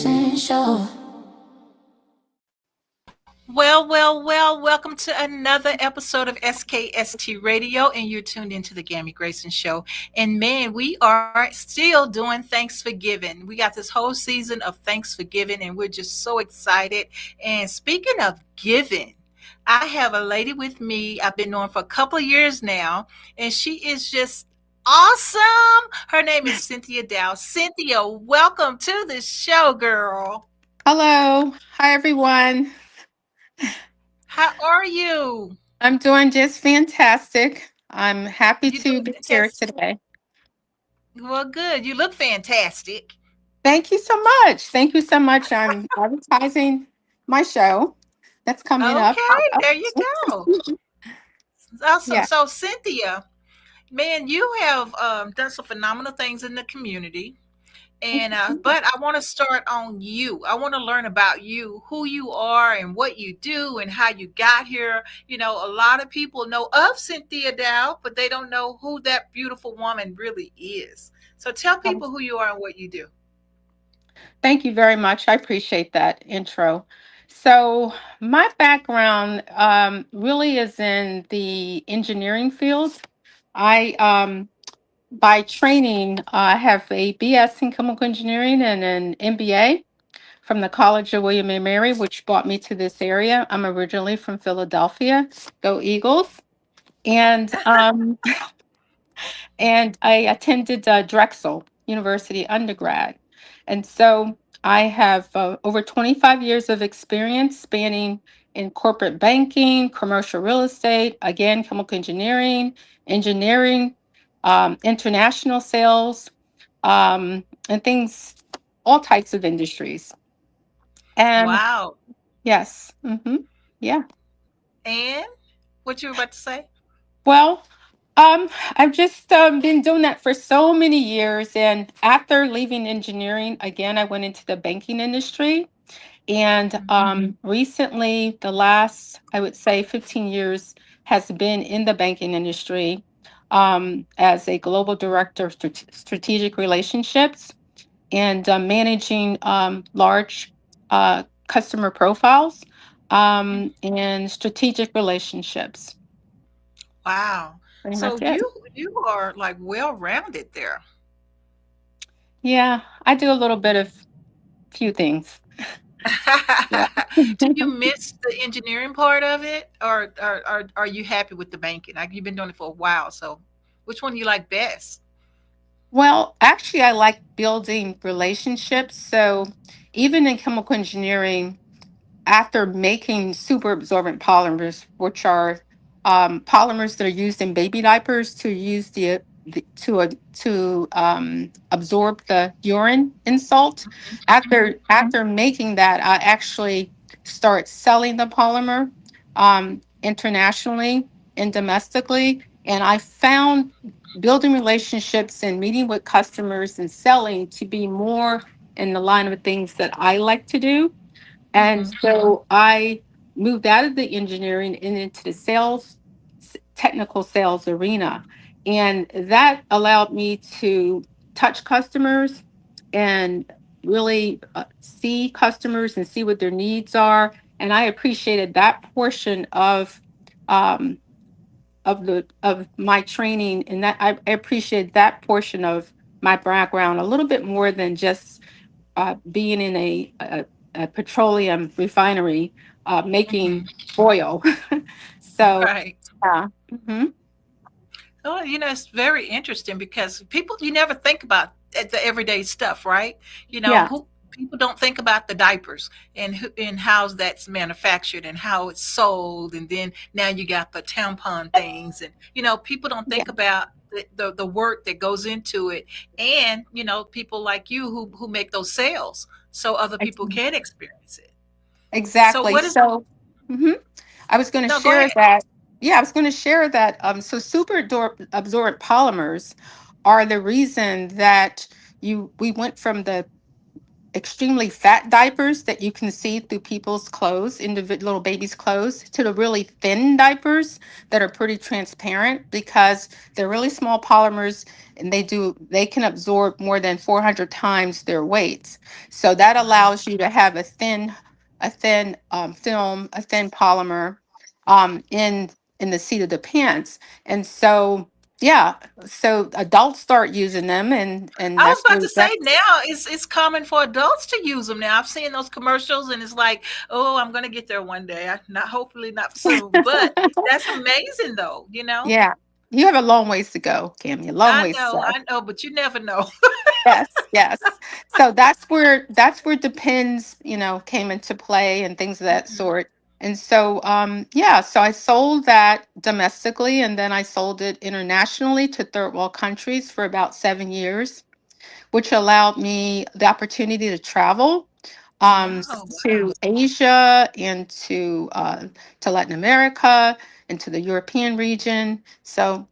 Grayson Show. Well. Welcome to another episode of SKST Radio, and you're tuned into the Gammy Grayson Show. And man, we are still doing Thanksgiving. We got this whole season of Thanksgiving, and we're just so excited. And speaking of giving, I have a lady with me I've been knowing for a couple of years now, and she is just awesome. Her name is Cynthia Dowd. Cynthia, welcome to the show, girl. Hello. Hi, everyone. How are you? I'm doing just fantastic. I'm happy You to doing be here fantastic? today. Well, good. You look fantastic. Thank you so much. Thank you so much. I'm advertising my show that's coming up. Okay, there you go. Awesome. Yeah. So, Cynthia, man, you have done some phenomenal things in the community. Thank And you so much. but I want to start on you. I want to learn about you, who you are, and what you do, and how you got here. You know, a lot of people know of Cynthia Dow, but they don't know who that beautiful woman really is. So, tell Um, people who you are and what you do. Thank you very much. I appreciate that intro. So, my background really is in the engineering field. I by training, I have a BS in chemical engineering and an MBA from the College of William and Mary, which brought me to this area. I'm originally from Philadelphia. Go Eagles! And and I attended Drexel University undergrad, and so I have over 25 years of experience spanning in corporate banking, commercial real estate, again chemical engineering, international sales, and things, all types of industries. And Wow. yes. Yeah. And what you were about to say? Well, I've just been doing that for so many years. And after leaving engineering, again, I went into the banking industry. And recently, the last, I would say, 15 years has been in the banking industry as a global director of strategic relationships and managing large customer profiles and strategic relationships. Wow. Pretty So much it. you are like well rounded there. Yeah, I do a little bit of few things. Yeah. Do you miss the engineering part of it, or are you happy with the banking? Like you've been doing it for a while, so which one do you like best? Well, actually, I like building relationships. So even in chemical engineering, after making super absorbent polymers, which are polymers that are used in baby diapers to use to absorb the urine insult. After making that, I actually start selling the polymer internationally and domestically, and I found building relationships and meeting with customers and selling to be more in the line of things that I like to do, and Hmm. so I moved out of the engineering and into the technical sales arena. And that allowed me to touch customers and really see customers and see what their needs are. And I appreciated that portion um, of my training, and that I appreciate that portion of my background a little bit more than just being in a petroleum refinery making Hmm. oil. So, Right. yeah. Oh, it's very interesting because people you never think about the everyday stuff, right? Yeah, Who people don't think about the diapers and how that's manufactured and how it's sold, and then now you got the tampon things, and people don't yeah, think about the work that goes into it, and people like you who make those sales so other ex- people can experience it. So exactly. what is So, mhm. I was going to no, go share ahead. that. Yeah, I was going to share that. So, absorbent polymers are the reason that we went from the extremely fat diapers that you can see through people's clothes, little babies' clothes, to the really thin diapers that are pretty transparent because they're really small polymers and they can absorb more than 400 times their weight. So that Wow. allows you to have a thin film, a thin polymer in the seat of the pants. And so yeah, so adults start using them, and I was that's about where to say that's now it's common for adults to use them now. I've seen those commercials and it's like, oh, I'm gonna get there one day. Not hopefully not soon, but that's amazing though, you know? yeah. You have a long ways to go, Cammy. A long ways to go. I know, but you never know. Yes, yes. So that's where Depends, came into play and things of that Mhm. sort. And so yeah, so I sold that domestically and then I sold it internationally to third world countries for about 7 years, which allowed me the opportunity to travel Wow, wow. to Asia and to Latin America and to the European region. So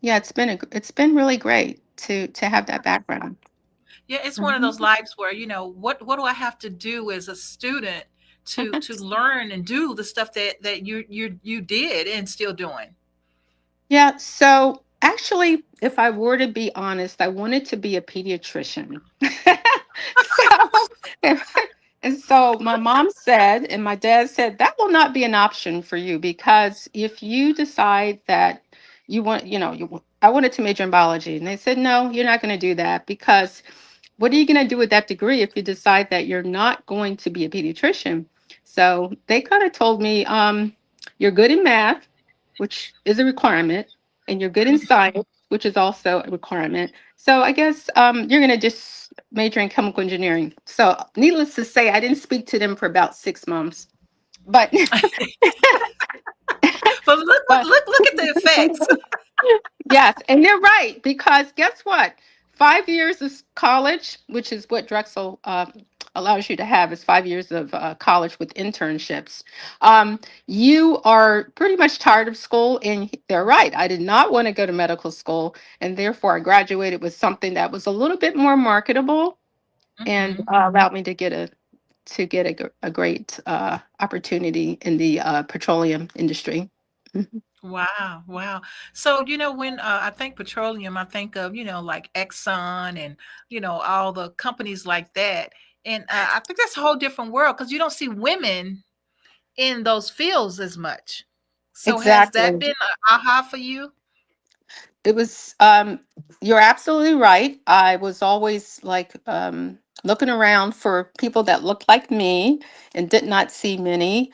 yeah, it's been really great to have that background. Yeah, it's one of those Mhm. lives where, what do I have to do as a student to learn and do the stuff that you did and still doing? Yeah, so actually, if I were to be honest, I wanted to be a pediatrician. so, and so my mom said, and my dad said, that will not be an option for you because if you decide that you want, I wanted to major in biology. And they said, no, you're not going to do that because what are you going to do with that degree if you decide that you're not going to be a pediatrician? So they kind of told me, you're good in math, which is a requirement, and you're good in Mhm. science, which is also a requirement. So I guess you're going to just major in chemical engineering. So needless to say, I didn't speak to them for about 6 months. But But look, look, but look, look at the effects. yes, and they're right because guess what? 5 years of college, which is what Drexel allows you to have, is 5 years of college with internships. You are pretty much tired of school, and they're right. I did not want to go to medical school, and therefore I graduated with something that was a little bit more marketable and Mhm. allowed me to get a great opportunity in the petroleum industry. Mhm. Wow, wow. So, when I think petroleum, I think of, like Exxon and, all the companies like that. And I think that's a whole different world because you don't see women in those fields as much. So, has that Exactly. been a aha for you? It was you're absolutely right. I was always like looking around for people that looked like me and did not see many.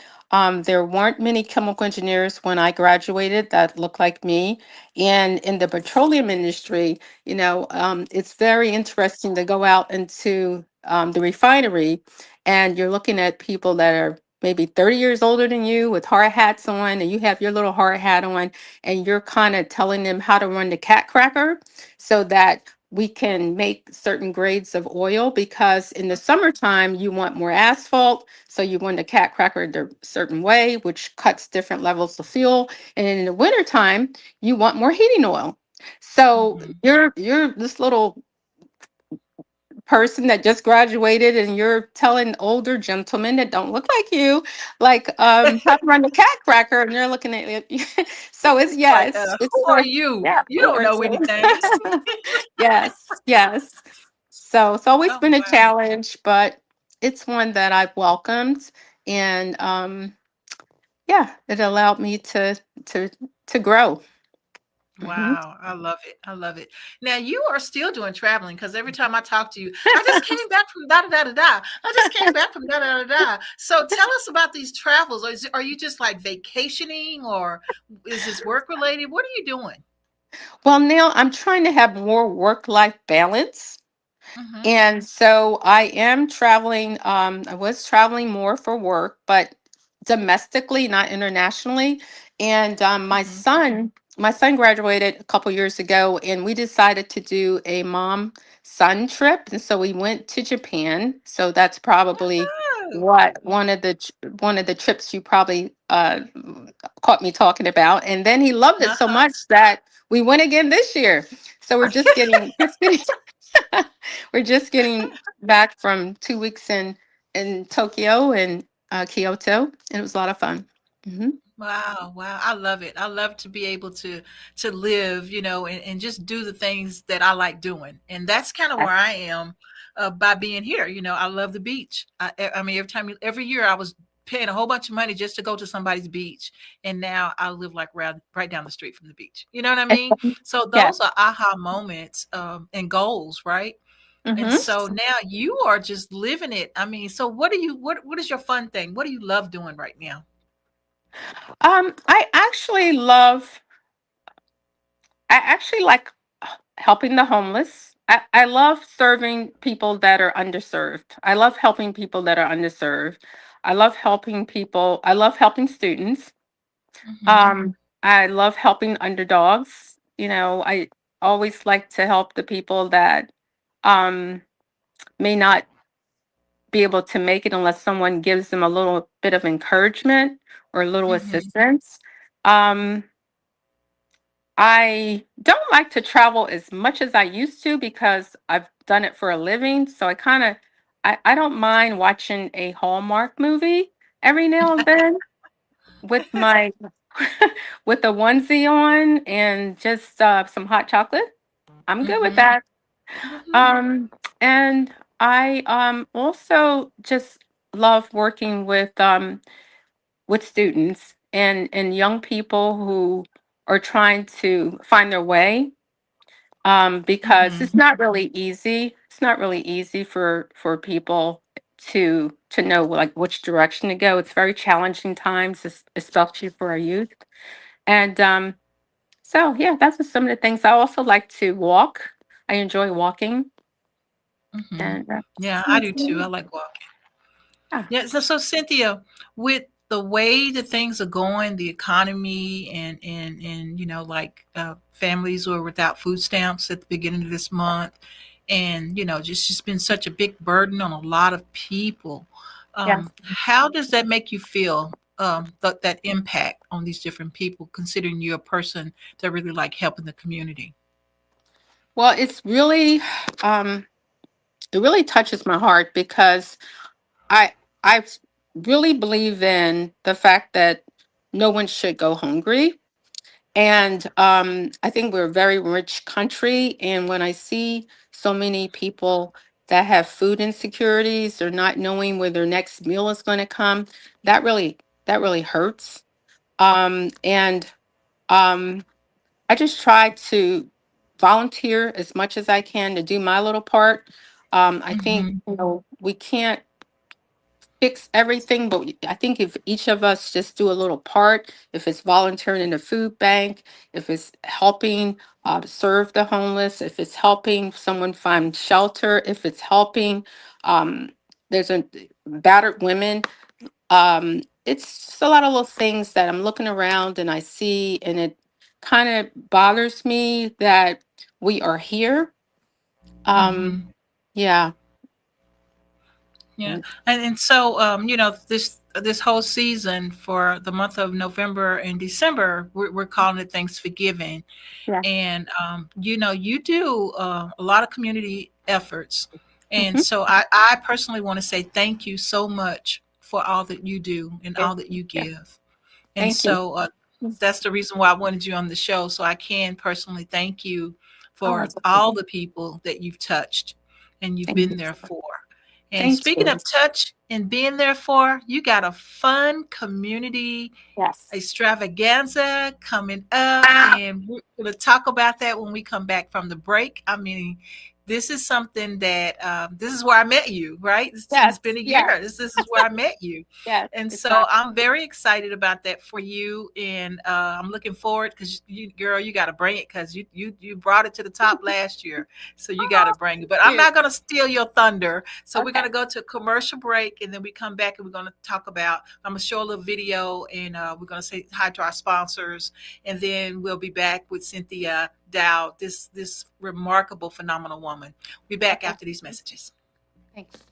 There weren't many chemical engineers when I graduated that looked like me. And in the petroleum industry, it's very interesting to go out into the refinery and you're looking at people that are maybe 30 years older than you with hard hats on, and you have your little hard hat on and you're kind of telling them how to run the cat cracker so that we can make certain grades of oil because in the summertime you want more asphalt, so you run the cat cracker the certain way, which cuts different levels of fuel, and in the wintertime you want more heating oil. So Mhm. you're this little person that just graduated and you're telling older gentlemen that don't look like you like how to run the cat cracker and they're looking at you. So it's Like, it's who are you? yeah, You don't know anything. yes, yes. So it's always Oh, been a wow. challenge, but it's one that I've welcomed, and yeah, it allowed me to to grow. Mhm. Wow, I love it. I love it. Now you are still doing traveling because every time I talk to you, I just came back from da da da da da. I just came back from da da da da. So tell us about these travels. Are you just like vacationing or is this work related? What are you doing? Well, now I'm trying to have more work-life balance. Mm-hmm. And so I am traveling. I was traveling more for work, but domestically, not internationally. And Mm-hmm. my son graduated a couple years ago, and we decided to do a mom-son trip. And so we went to Japan. So that's probably Oh, what one of the trips you probably caught me talking about. And then he loved it so uh-huh. much that we went again this year. So we're just getting we're just getting back from 2 weeks in Tokyo and Kyoto, and it was a lot of fun. Hmm. Wow, wow. I love it. I love to be able to live, and just do the things that I like doing. And that's kind of where I am by being here. I love the beach. I mean, every year I was paying a whole bunch of money just to go to somebody's beach, and now I live like right down the street from the beach. You know what I mean? So Yes. those are aha moments and goals, right? And Hmm. so now you are just living it. I mean, so what is your fun thing? What do you love doing right now? I actually love. I actually like helping the homeless. I love serving people that are underserved. I love helping people that are underserved. I love helping people. I love helping students. Hmm. Um, I love helping underdogs. I always like to help the people that um, may not be able to make it unless someone gives them a little bit of encouragement or a little Hmm. assistance. Um, I don't like to travel as much as I used to because I've done it for a living. So I don't mind watching a Hallmark movie every now and then with my with a onesie on and just some hot chocolate. I'm good with Hmm. that. Hmm. Um, and I also just love working with students and young people who are trying to find their way, because Hmm. it's not really easy. It's not really easy for people to know like which direction to go. It's very challenging times, especially for our youth. And so yeah, that's just some of the things. I also like to walk. I enjoy walking, Hmm. and Yeah, I that's do too. I like walking. yeah, Yeah. So Cynthia, with the way that things are going, the economy and like families who are without food stamps at the beginning of this month, and just been such a big burden on a lot of people. yeah. How does that make you feel? That impact on these different people, considering you're a person that really like helping the community. Well, um, it really touches my heart because I I really believe in the fact that no one should go hungry. And I think we're a very rich country. And when I see so many people that have food insecurities or not knowing where their next meal is going to come, that really hurts. And um, I just try to volunteer as much as I can to do my little part. I think Hmm. we can't fix everything, but I think if each of us just do a little part, if it's volunteering in a food bank, if it's helping serve the homeless, if it's helping someone find shelter, if it's helping, um, there's a battered women. It's just a lot of little things that I'm looking around and I see, and it kind of bothers me that we are here. Um, Hmm. yeah. Yeah, and so this whole season for the month of November and December, we're calling it Thanksgiving, Yeah. and you do a lot of community efforts, and Hmm. so I personally want to say thank you so much for all that you do and Yeah. all that you Yeah. give. And Thank you. so that's the reason why I wanted you on the show, so I can personally thank you Oh, for that's all okay. the people that you've touched and you've Thank been you. there for. And Thank speaking you. of touch and being there for, you got a fun community Yes. extravaganza coming up, and we're going to talk about that when we come back from the break. I mean, this is something that this is where I met you, right? It's Yes. been a Yes. year. This is where I met you, Yes. and so Exactly. I'm very excited about that for you, and I'm looking forward because you, girl, you got to bring it because you brought it to the top last year, so you got Oh, to bring it. But thank I'm you. not going to steal your thunder. So we're going Okay. to go to a commercial break, and then we come back and we're going to talk about. I'm going to show a little video, and we're going to say hi to our sponsors, and then we'll be back with Cynthia Dowd, this remarkable, phenomenal woman. We'll be back Okay. after these messages. Thanks.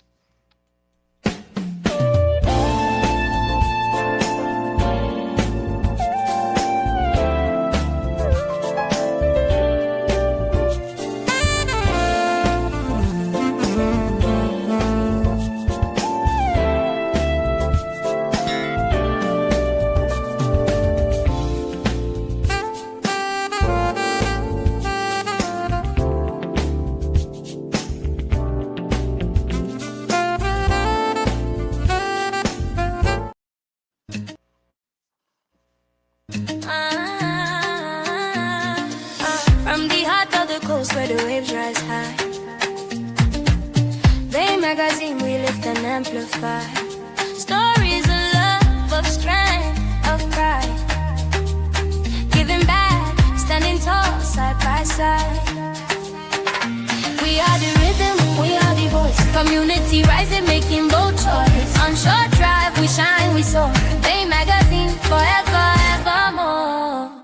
Stories of love, of strength, of pride. Giving back, standing tall, side by side. We are the rhythm, we are the voice. Community rising, making bold choice. On short drive, we shine, we soar. Bay magazine, forever, evermore.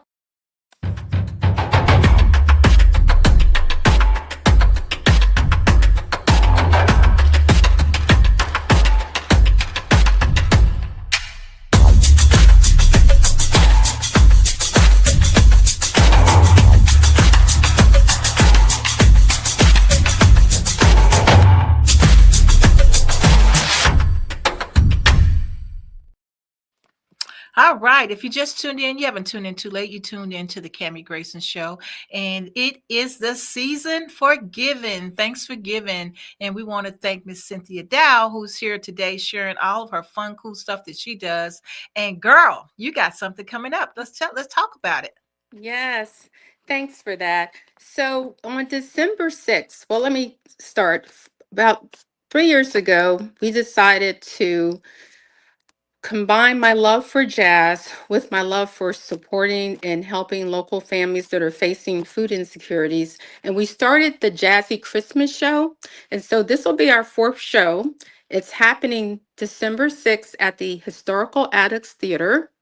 All right. If you just tuned in, you haven't tuned in too late. You tuned in to the Cammie Grayson Show, and it is the season for giving. Thanks for giving, and we want to thank Miss Cynthia Dowd, who's here today, sharing all of her fun, cool stuff that she does. And girl, you got something coming up. Let's talk about it. Yes, thanks for that. So on December 6th, well, let me start. About 3 years ago, we decided to combine my love for jazz with my love for supporting and helping local families that are facing food insecurities. And we started the Jazzy Christmas Show. And so this will be our fourth show. It's happening December 6th at the Historical Addicts Theater.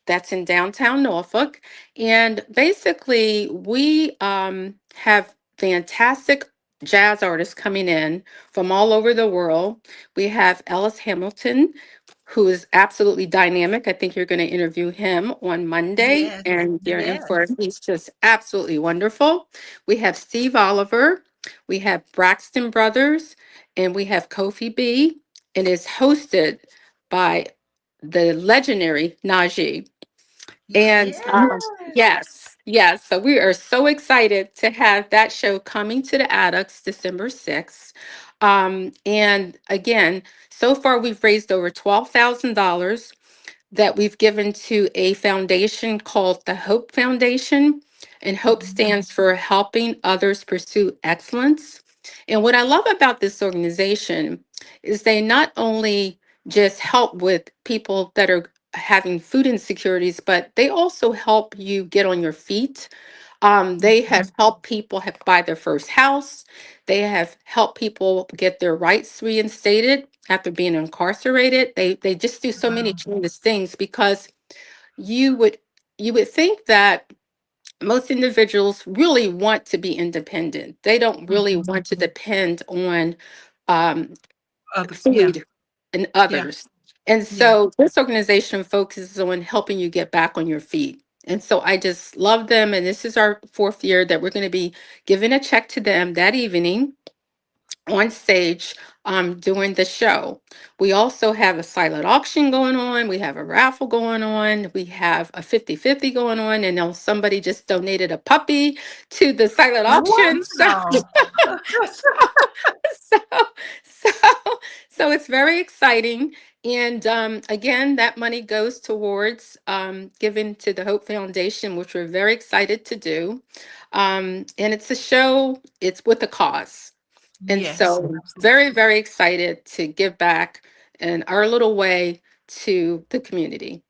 That's in downtown Norfolk. And basically, we have fantastic jazz artists coming in from all over the world. We have Ellis Hamilton, who is absolutely dynamic. I think you're going to interview him on Monday, Yes, and you're in for yes, he's just absolutely wonderful. We have Steve Oliver, we have Braxton Brothers, and we have Kofi B, and is hosted by the legendary Najee. And yes. yes, yes. So we are so excited to have that show coming to the Addicts December 6th. And again, so far we've raised over $12,000 that we've given to a foundation called the Hope Foundation. And Hope Mhm. stands for Helping Others Pursue Excellence. And what I love about this organization is they not only just help with people that are having food insecurities, but they also help you get on your feet. They Mhm. have helped people buy their first house. They have helped people get their rights reinstated after being incarcerated. They just do so many Wow. tremendous things because you would you would think that most individuals really want to be independent. They don't really Mhm. want to depend on um, Yeah, food and yeah, others. And yeah. so this organization focuses on helping you get back on your feet. And so I just love them. And this is our fourth year that we're going to be giving a check to them that evening on stage during the show. We also have a silent auction going on. We have a raffle going on. We have a 50-50 going on. And now somebody just donated a puppy to the silent auction. So Wow. so so so it's very exciting. And again, that money goes towards giving to the Hope Foundation, which we're very excited to do. And it's a show, it's with a cause. And Yes, so very, absolutely. very excited to give back in our little way to the community.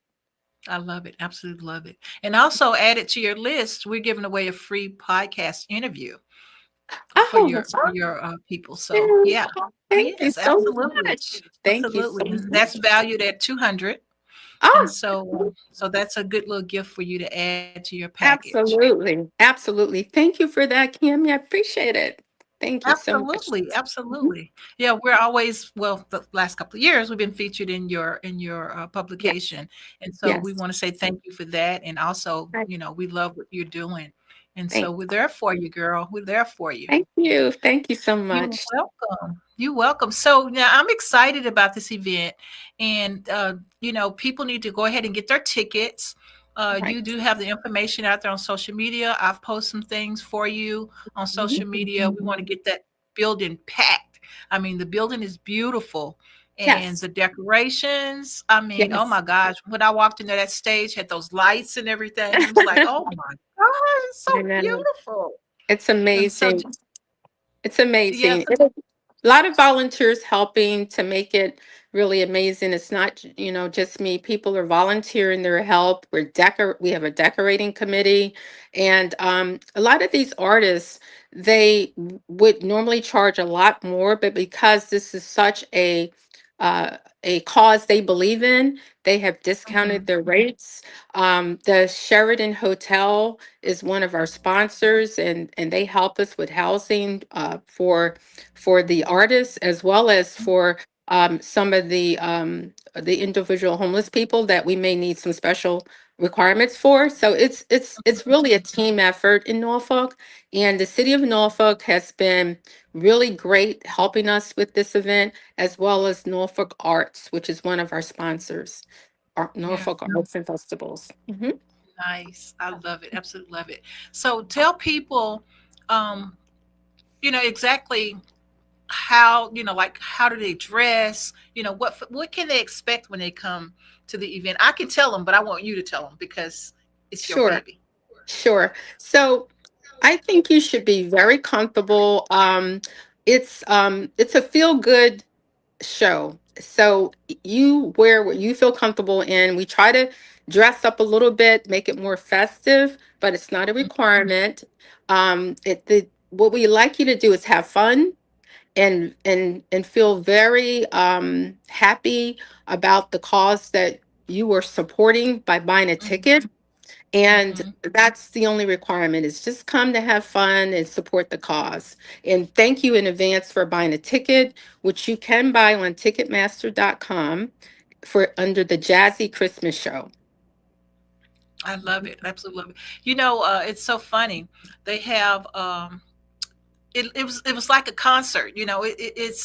I love it. Absolutely love it. And also add it to your list. We're giving away a free podcast interview for Oh, your people. So oh, yeah, thank you yes, so absolutely, much. Thank you so absolutely. And that's much. valued at 200. And Oh, so that's a good little gift for you to add to your package. absolutely. Absolutely. Thank you for that, Kimmy. I appreciate it. Thank you so much. Absolutely, Mhm. absolutely. Yeah, we're always well, the last couple of years, we've been featured in your, Yes. publication, and so we Yes. wanna say thank you for that, and also, I- we love what you're doing, and so Thank, we're there for you, girl. We're there for you. thank you. Thank you so You're much. welcome. You're welcome. So now I'm excited about this event, and people need to go ahead and get their tickets. You Right. do have the information out there on social media. I've posted some things for you on Mhm. social media. We want to get that building packed. I mean, the building is beautiful, and Yes. the decorations. I mean, oh Yes. my gosh! When I walked into that stage, had those lights and everything. It was like, oh my gosh, it's so I know. beautiful. It's And so, amazing. It's yeah, amazing. so A lot of volunteers helping to make it really amazing. It's not, just me. People are volunteering their help. We have a decorating committee, and a lot of these artists, they would normally charge a lot more, but because this is such uh, a cause they believe in, they have discounted Mhm. their rates. The Sheridan Hotel is one of our sponsors, and they help us with housing for the artists, as well as for some of the individual homeless people that we may need some special requirements for. So it's really a team effort in Norfolk, and the city of Norfolk has been really great helping us with this event, as well as Norfolk Arts, which is one of our sponsors, Yeah. Norfolk Arts and Festivals. Mhm. Nice. I love it. Absolutely love it. So tell people, um, exactly how, like how do they dress? What can they expect when they come to the event? I can tell them, but I want you to tell them because it's your Sure, baby. sure. So I think you should be very comfortable. It's a feel good show. So you wear what you feel comfortable in. We try to dress up a little bit, make it more festive, but it's not a requirement. What we like you to do is have fun and feel very happy about the cause that you are supporting by buying a ticket. And Mm-hmm. that's the only requirement, is just come to have fun and support the cause. And thank you in advance for buying a ticket, which you can buy on ticketmaster.com for under the Jazzy Christmas Show. I love it. Absolutely love it. It's so funny. They have it was like a concert. Yeah.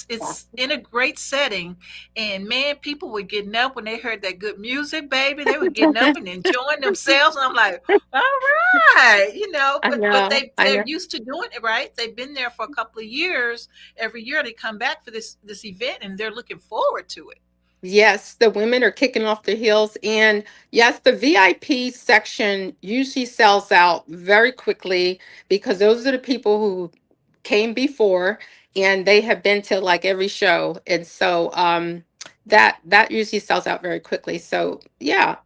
It's in a great setting, and man, people were getting up when they heard that good music, baby. They were getting up and enjoying themselves, and I'm like, all right, I but know, I they're know. used to doing it, right? They've been there for a couple of years. Every year they come back for this event, and they're looking forward to it. Yes, the women are kicking off the heels. And yes, the VIP section usually sells out very quickly because those are the people who came before and they have been to like every show. And so that usually sells out very quickly. So yeah,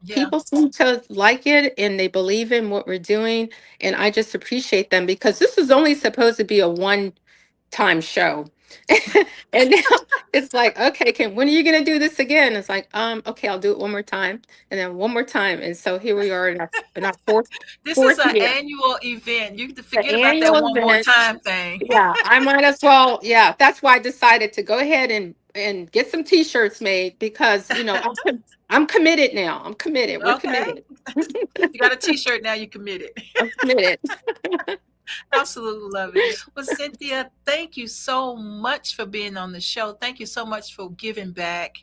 Yeah. people seem to like it and they believe in what we're doing. And I just appreciate them because this is only supposed to be a one-time show. And now it's like, okay, when are you gonna do this again? It's like, okay, I'll do it one more time, and then one more time, and so here we are in our This is fourth an year, annual event. You have to the forget about that annual one more event. time thing. Yeah, I might as well. Yeah, that's why I decided to go ahead and get some T-shirts made because I'm committed now. I'm committed. We're Okay. committed. You got a t-shirt now, you committed. I'm committed. Absolutely love it. Well, Cynthia, thank you so much for being on the show. Thank you so much for giving back,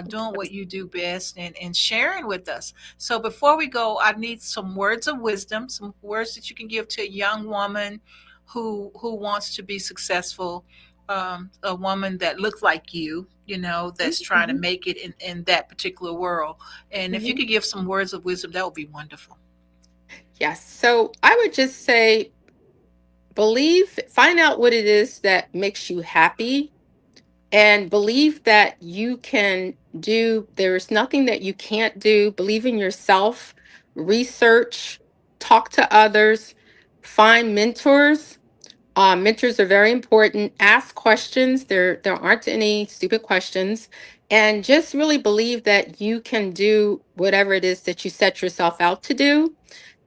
doing what you do best, and sharing with us. So, before we go, I need some words of wisdom, some words that you can give to a young woman who wants to be successful, a woman that looks like that's trying to Mhm, make it in that particular world. And if you mhm. could give some words of wisdom, that would be wonderful. Yes. So I would just say, find out what it is that makes you happy and believe that you can do, there's nothing that you can't do. Believe in yourself, research, talk to others, find mentors. Mentors are very important. Ask questions. There aren't any stupid questions. And just really believe that you can do whatever it is that you set yourself out to do.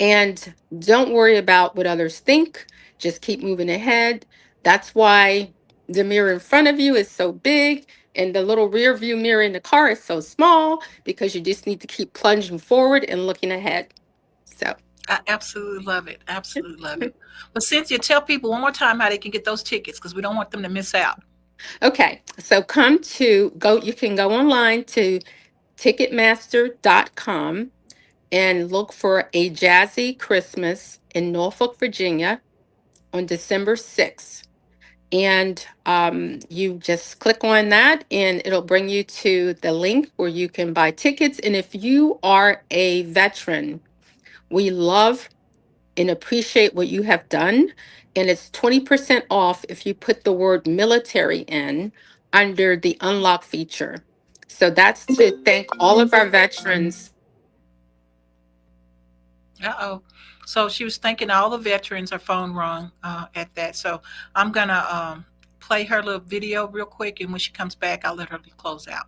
And don't worry about what others think. Just keep moving ahead. That's why the mirror in front of you is so big and the little rear view mirror in the car is so small, because you just need to keep plunging forward and looking ahead. So, I absolutely love it. Absolutely love it. But Cynthia, tell people one more time how they can get those tickets because we don't want them to miss out. okay. So you can go online to ticketmaster.com and look for A Jazzy Christmas in Norfolk, Virginia on December 6th. And you just click on that and it'll bring you to the link where you can buy tickets. And if you are a veteran, we love and appreciate what you have done. And it's 20% off if you put the word military in under the unlock feature. So that's to thank all of our veterans. Uh-oh. So she was thanking all the veterans. Her phone rung at that. So I'm going to play her little video real quick. And when she comes back, I'll let her close out.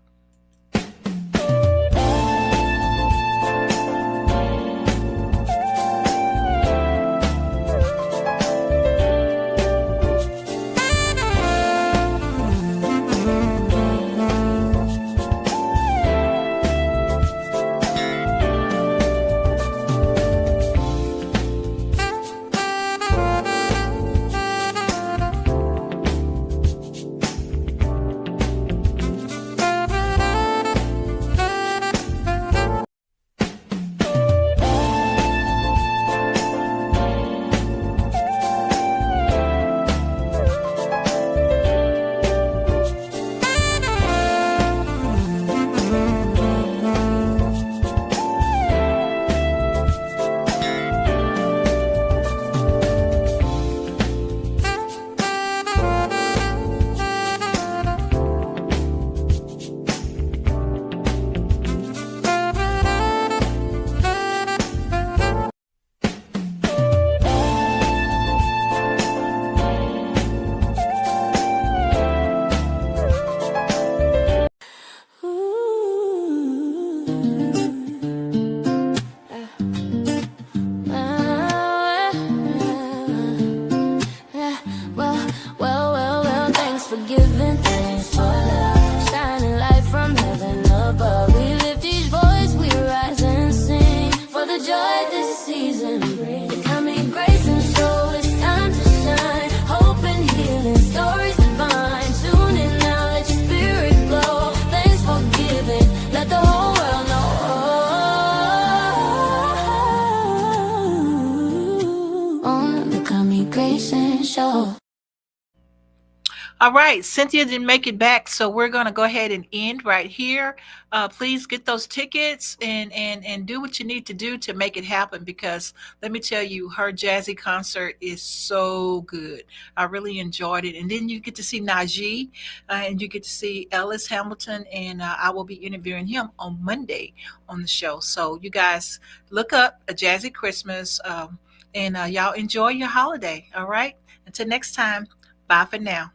Thanks for giving, thanks for love, shining light from heaven above. We lift each voice, we rise and sing for the joy this season brings. The coming Grayson show, it's time to shine. Hope and healing, stories divine. Tune in now, let your spirit glow. Thanks for giving, let the whole world know. On the coming Grayson show. All right, Cynthia didn't make it back, so we're going to go ahead and end right here. Please get those tickets and do what you need to do to make it happen, because let me tell you, her jazzy concert is so good. I really enjoyed it. And then you get to see Najee, and you get to see Ellis Hamilton, and I will be interviewing him on Monday on the show. So you guys look up A Jazzy Christmas, and y'all enjoy your holiday. All right, until next time, bye for now.